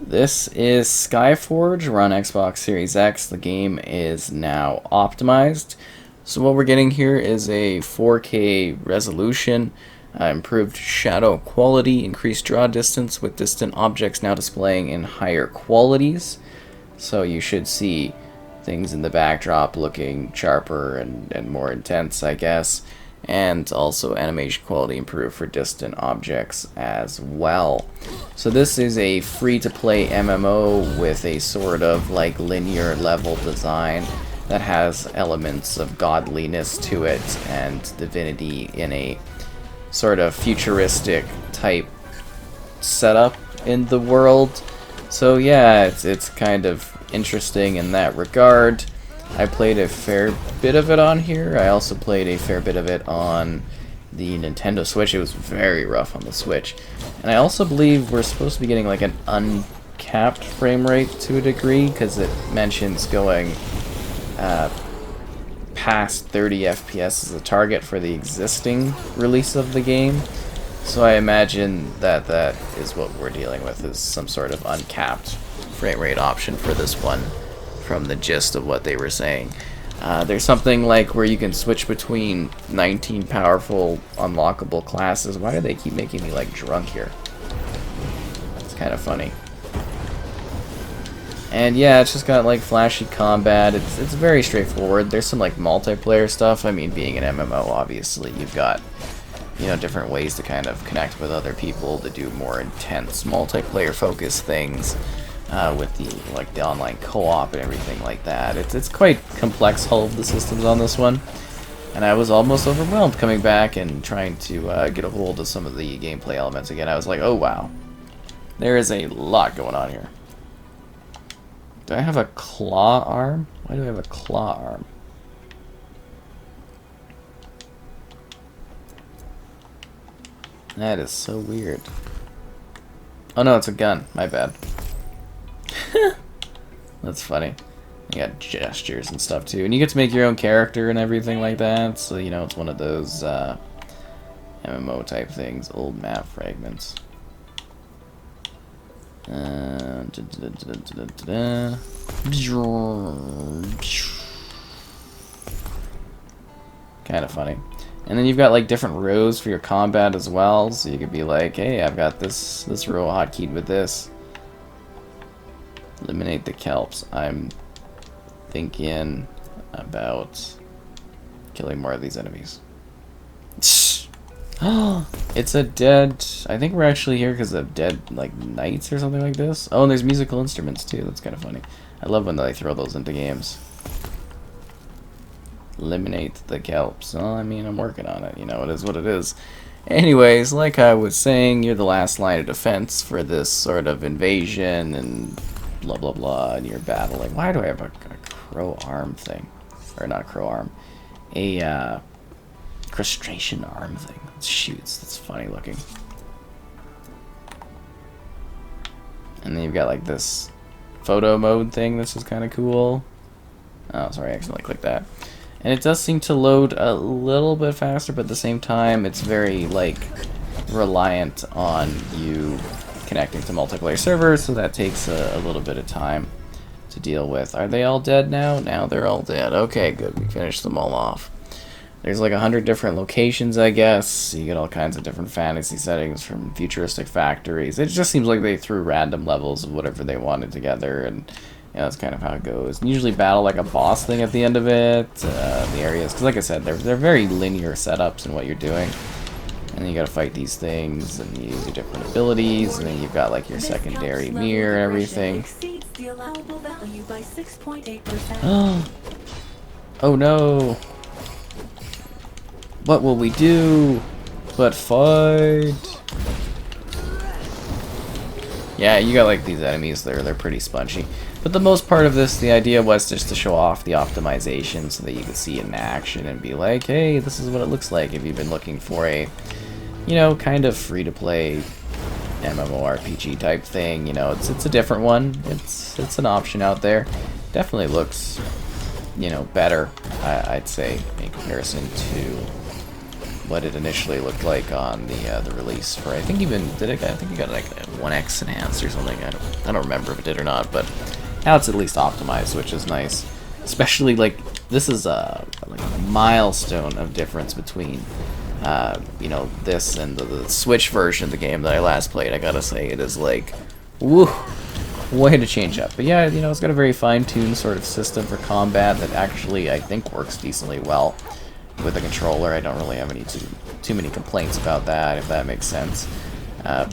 This is Skyforge, run Xbox Series X. The game is now optimized. So what we're getting here is a 4K resolution, improved shadow quality, increased draw distance with distant objects now displaying in higher qualities. So you should see things in the backdrop looking sharper and more intense, I guess. And also animation quality improved for distant objects as well. So this is a free-to-play MMO with a sort of like linear level design that has elements of godliness to it and divinity in a sort of futuristic type setup in the world. So yeah, it's kind of interesting in that regard. I played a fair bit of it on here. I also played a fair bit of it on the Nintendo Switch. It was very rough on the Switch. And I also believe we're supposed to be getting like an uncapped frame rate to a degree, because it mentions going past 30 FPS as a target for the existing release of the game. So I imagine that that is what we're dealing with, is some sort of uncapped frame rate option for this one, from the gist of what they were saying. There's something like where you can switch between 19 powerful unlockable classes. Why do they keep making me like drunk here? It's kind of funny. And yeah, it's just got like flashy combat. It's very straightforward. There's some like multiplayer stuff. I mean, being an MMO, obviously you've got, you know, different ways to kind of connect with other people to do more intense multiplayer focused things. With the online co-op and everything like that. It's quite complex, all of the systems on this one, and I was almost overwhelmed coming back and trying to get a hold of some of the gameplay elements again. I was like, oh wow, there is a lot going on here. Do I have a claw arm? Why do I have a claw arm? That is so weird. Oh no, it's a gun. My bad. That's funny. You got gestures and stuff too, and you get to make your own character and everything like that. So you know, it's one of those MMO type things. Old map fragments. Kind of funny. And then you've got like different rows for your combat as well. So you could be like, hey, I've got this row hotkeyed with this. Eliminate the kelps. I'm thinking about killing more of these enemies. It's a dead... I think we're actually here because of dead, like, knights or something like this. Oh, and there's musical instruments too. That's kind of funny. I love when they throw those into games. Eliminate the kelps. Well, I mean, I'm working on it. You know, it is what it is. Anyways, like I was saying, you're the last line of defense for this sort of invasion and blah blah blah, and you're battling. Why do I have a crow arm thing? Or not crow arm. A crustacean arm thing. It shoots. That's funny looking. And then you've got like this photo mode thing. This is kind of cool. Oh, sorry, I accidentally clicked that. And it does seem to load a little bit faster, but at the same time, it's very like reliant on you connecting to multiplayer servers, so that takes a little bit of time to deal with. Are they all dead now? Now they're all dead. Okay, good. We finished them all off. There's like 100 different locations, I guess. You get all kinds of different fantasy settings from futuristic factories. It just seems like they threw random levels of whatever they wanted together, and yeah, that's kind of how it goes. And usually battle like a boss thing at the end of it. The areas, because like I said, they're very linear setups in what you're doing. And then you gotta fight these things, and you use your different abilities, and then you've got like your secondary mirror and everything. Oh no! What will we do but fight? Yeah, you got like these enemies, they're pretty spongy. But the most part of this, the idea was just to show off the optimization so that you could see it in action and be like, hey, this is what it looks like if you've been looking for a, you know, kind of free-to-play MMORPG type thing. You know, it's a different one. It's an option out there. Definitely looks, you know, better, I'd say, in comparison to what it initially looked like on the release for. I think even I think it got like a 1x enhanced or something. I don't remember if it did or not, but now it's at least optimized, which is nice. Especially like this is like a milestone of difference between you know, this and the Switch version of the game that I last played. I gotta say, it is like, woo, way to change up. But yeah, you know, it's got a very fine-tuned sort of system for combat that actually I think works decently well with the controller. I don't really have any too many complaints about that, if that makes sense.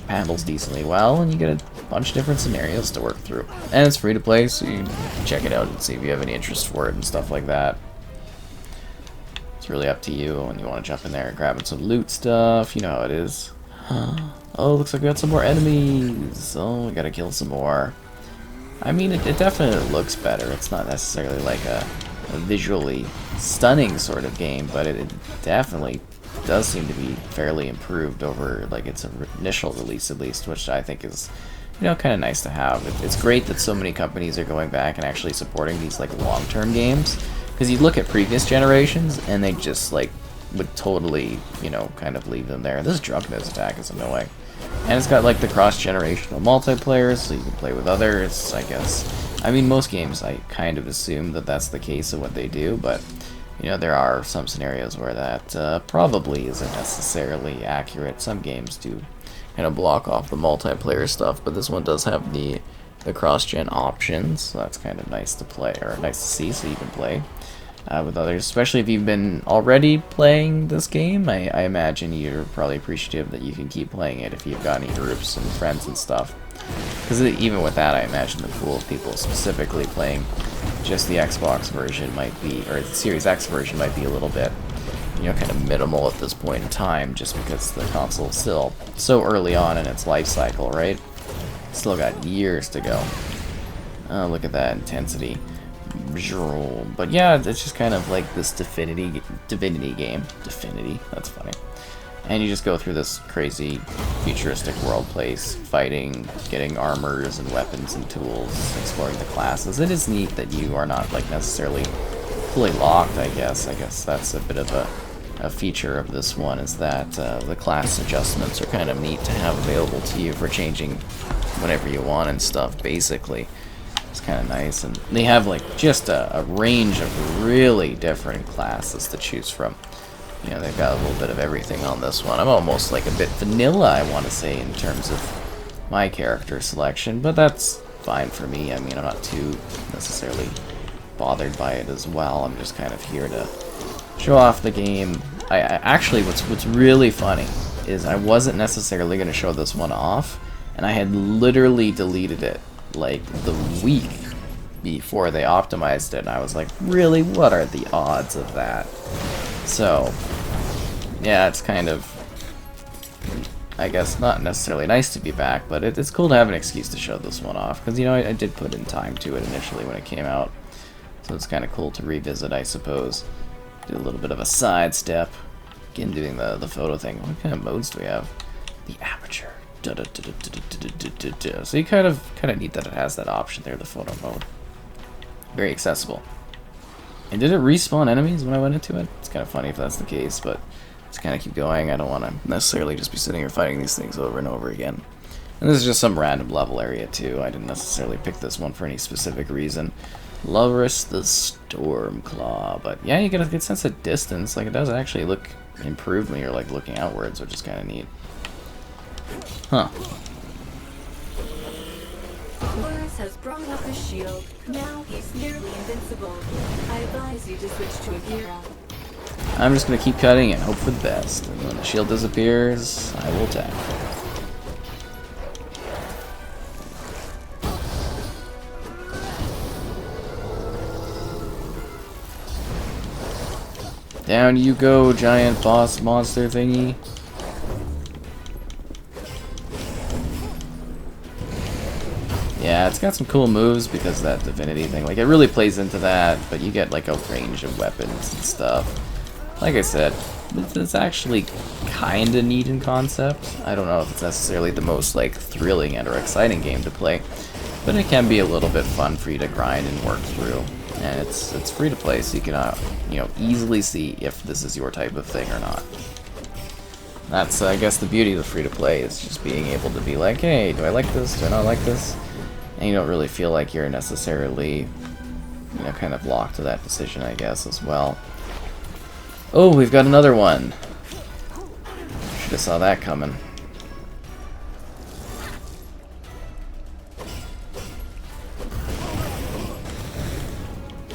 Handles decently well, and you get a bunch of different scenarios to work through. And it's free to play, so you can check it out and see if you have any interest for it and stuff like that. It's really up to you when you want to jump in there and grab some loot stuff. You know how it is. Oh, looks like we got some more enemies. Oh, we gotta kill some more. I mean, it definitely looks better. It's not necessarily like a visually stunning sort of game, but it definitely does seem to be fairly improved over like its initial release, at least, which I think is, you know, kind of nice to have. It's great that so many companies are going back and actually supporting these like long-term games, because you look at previous generations and they just like would totally, you know, kind of leave them there. This drunkenness attack is annoying, and it's got like the cross-generational multiplayer, so you can play with others, I guess. I mean, most games I kind of assume that that's the case of what they do, but you know, there are some scenarios where that probably isn't necessarily accurate. Some games do kind of block off the multiplayer stuff, but this one does have the cross-gen options, so that's kind of nice to play, or nice to see, so you can play with others, especially if you've been already playing this game. I imagine you're probably appreciative that you can keep playing it if you've got any groups and friends and stuff. Because even with that, I imagine the pool of people specifically playing just the Xbox version might be, or the Series X version might be a little bit, you know, kind of minimal at this point in time, just because the console is still so early on in its life cycle, right? Still got years to go. Oh, look at that intensity. But yeah, it's just kind of like this Divinity game. Divinity, that's funny. And you just go through this crazy futuristic world place, fighting, getting armors and weapons and tools, exploring the classes. It is neat that you are not like necessarily fully locked, I guess. I guess that's a bit of a feature of this one, is that the class adjustments are kind of neat to have available to you for changing whatever you want and stuff, basically. It's kind of nice, and they have like just a range of really different classes to choose from. You know, they've got a little bit of everything on this one. I'm almost like a bit vanilla, I want to say, in terms of my character selection, but that's fine for me. I mean, I'm not too necessarily bothered by it as well. I'm just kind of here to show off the game. I actually, what's really funny is I wasn't necessarily going to show this one off, and I had literally deleted it like the week before they optimized it, and I was like, really, what are the odds of that? So yeah, it's kind of, I guess, not necessarily nice to be back, but it's cool to have an excuse to show this one off, because, you know, I did put in time to it initially when it came out, so it's kind of cool to revisit, I suppose. Do a little bit of a sidestep, again doing the photo thing. What kind of modes do we have? The aperture. So you kind of need that it has that option there, the photo mode. Very accessible. And did it respawn enemies when I went into it? It's kind of funny if that's the case, but just kind of keep going. I don't want to necessarily just be sitting here fighting these things over and over again. And this is just some random level area too. I didn't necessarily pick this one for any specific reason. Lovrus the Stormclaw. But yeah, you get a good sense of distance. Like, it does actually look improved when you're like looking outwards, which is kind of neat. Huh. Boris has brought up his shield. Now he's nearly invincible. I advise you to switch to a gear up. I'm just going to keep cutting and hope for the best. And when the shield disappears, I will attack. Down you go, giant boss monster thingy. Yeah, it's got some cool moves because of that divinity thing. Like, it really plays into that, but you get like a range of weapons and stuff. Like I said, it's actually kind of neat in concept. I don't know if it's necessarily the most like thrilling and or exciting game to play, but it can be a little bit fun for you to grind and work through. And it's free to play, so you can you know, easily see if this is your type of thing or not. That's, I guess, the beauty of the free-to-play is just being able to be like, hey, do I like this? Do I not like this? And you don't really feel like you're necessarily, you know, kind of locked to that decision, I guess, as well. Oh, we've got another one. Should have saw that coming.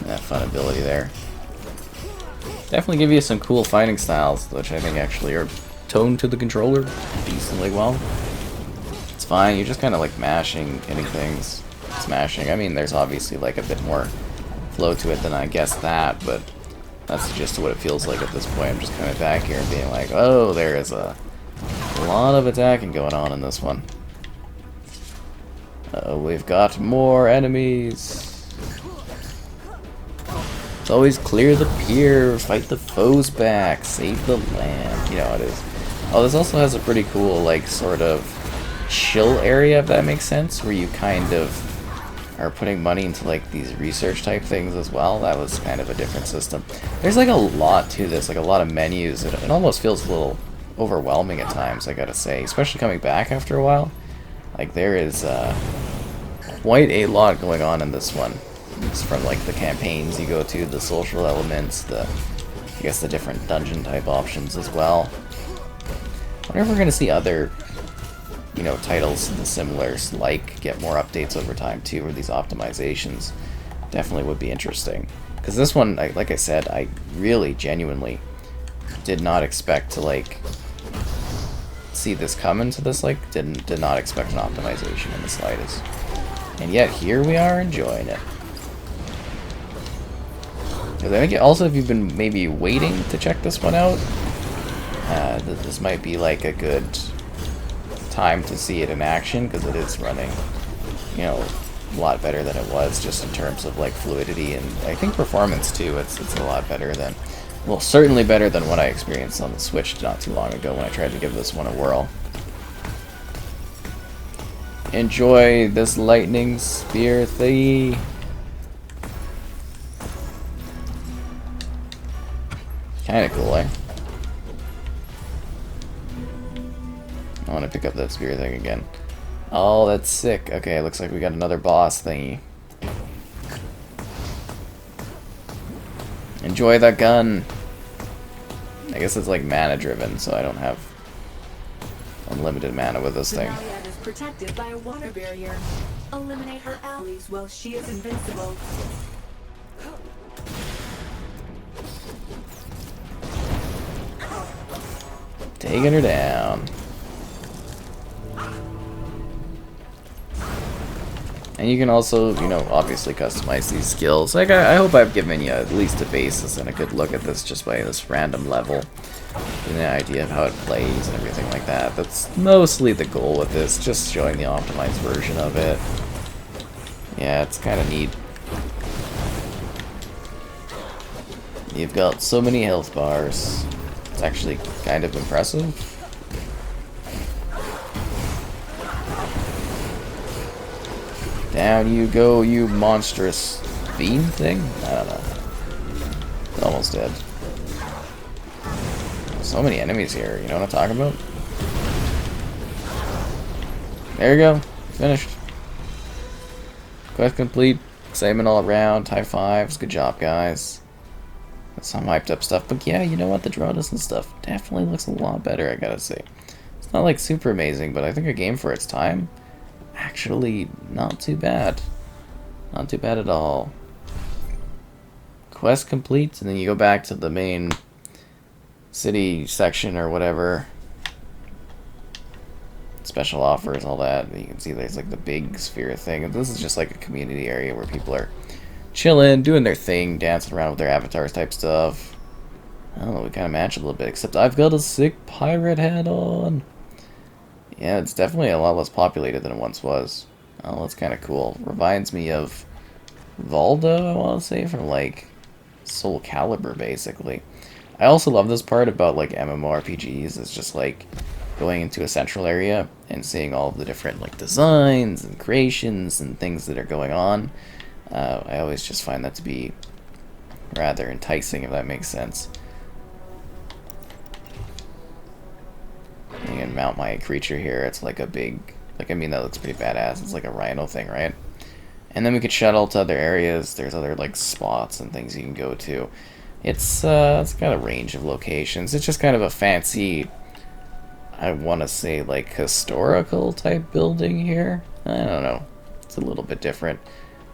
That fun ability there. Definitely give you some cool fighting styles, which I think actually are toned to the controller decently well. It's fine, you're just kind of like mashing, hitting things, smashing. I mean, there's obviously like a bit more flow to it than I guess that, but that's just what it feels like at this point. I'm just coming back here and being like, oh, there is a lot of attacking going on in this one. We've got more enemies. It's always clear the pier, fight the foes back, save the land. You know how it is. Oh, this also has a pretty cool, like, sort of chill area, if that makes sense, where you kind of are putting money into, like, these research type things as well. That was kind of a different system. There's, like, a lot to this, like, a lot of menus. It almost feels a little overwhelming at times, I gotta say, especially coming back after a while. Like, there is quite a lot going on in this one. It's from like the campaigns you go to, the social elements, I guess the different dungeon type options as well. I wonder if we're gonna see other, you know, titles and similars like get more updates over time too, or these optimizations. Definitely would be interesting. Because this one, like I said, I really genuinely did not expect to like see this come into this. Like, did not expect an optimization in the slightest, and yet here we are enjoying it. I think also, if you've been maybe waiting to check this one out, this might be like a good time to see it in action, because it is running, you know, a lot better than it was, just in terms of like fluidity and I think performance too. It's a lot better than, well, certainly better than what I experienced on the Switch not too long ago when I tried to give this one a whirl. Enjoy this lightning spear thingy. Kinda cool, eh? I want to pick up that spear thing again. Oh, that's sick. Okay, looks like we got another boss thingy. Enjoy that gun. I guess it's like mana driven, so I don't have unlimited mana with this thing. Naiad is protected by a water barrier. Eliminate her allies while she is invincible. Taking her down. And you can also, you know, obviously customize these skills. Like, I hope I've given you at least a basis and a good look at this just by this random level. And the idea of how it plays and everything like that. That's mostly the goal with this, just showing the optimized version of it. Yeah, it's kind of neat. You've got so many health bars. It's actually kind of impressive. Down you go, you monstrous fiend thing? I don't know. It's almost dead. So many enemies here, you know what I'm talking about? There you go. Finished. Quest complete. Excitement all around. High fives. Good job, guys. That's some hyped up stuff. But yeah, you know what? The draw distance stuff definitely looks a lot better, I gotta say. It's not like super amazing, but I think a game for its time, actually not too bad. Not too bad at all. Quest complete, and then you go back to the main city section or whatever. Special offers, all that. You can see there's like the big sphere thing. This is just like a community area where people are chilling, doing their thing, dancing around with their avatars type stuff. I don't know, we kind of match a little bit, except I've got a sick pirate hat on. Yeah, it's definitely a lot less populated than it once was. Oh, that's kind of cool. Reminds me of Valdo, I want to say, from like Soul Calibur, basically. I also love this part about like MMORPGs. It's just like going into a central area and seeing all of the different like designs and creations and things that are going on. I always just find that to be rather enticing, if that makes sense. and mount my creature here. It's like a big, like, I mean, that looks pretty badass. It's like a rhino thing, right? And then we could shuttle to other areas. There's other, like, spots and things you can go to. It's got a range of locations. It's just kind of a fancy, I want to say, like, historical type building here. I don't know. It's a little bit different.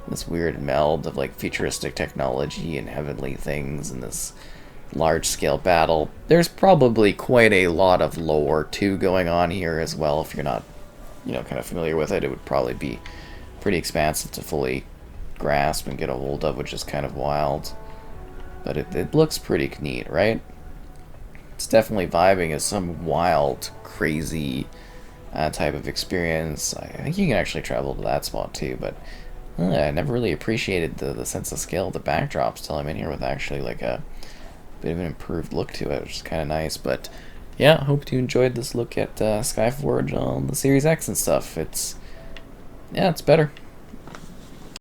This weird meld of, like, futuristic technology and heavenly things and this large-scale battle. There's probably quite a lot of lore, too, going on here as well. If you're not, you know, kind of familiar with it, it would probably be pretty expansive to fully grasp and get a hold of, which is kind of wild. But it looks pretty neat, right? It's definitely vibing as some wild, crazy type of experience. I think you can actually travel to that spot too, but I never really appreciated the sense of scale of the backdrops till I'm in here with actually like a bit of an improved look to it, which is kind of nice. But yeah, hope you enjoyed this look at Skyforge on the Series X and stuff. It's better.